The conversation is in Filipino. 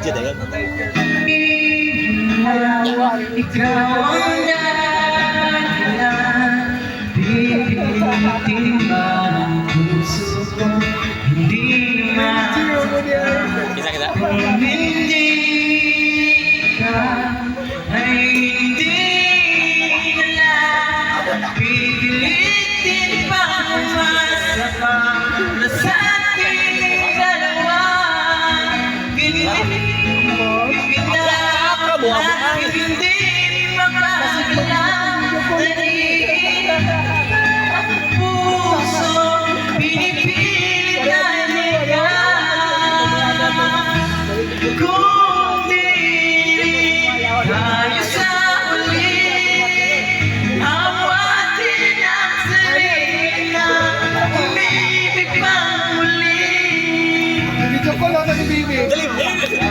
video na yun. Ikaw ang dahilan, pipilitin ba ang puso ko? Hindi naman Kita. kung hindi ka ay hindi na lang pipilitin pa umasa pa na sa ating dalawa. Pinipilit kita at hindi makakalang dahil ang puso pinipilit na ikaw.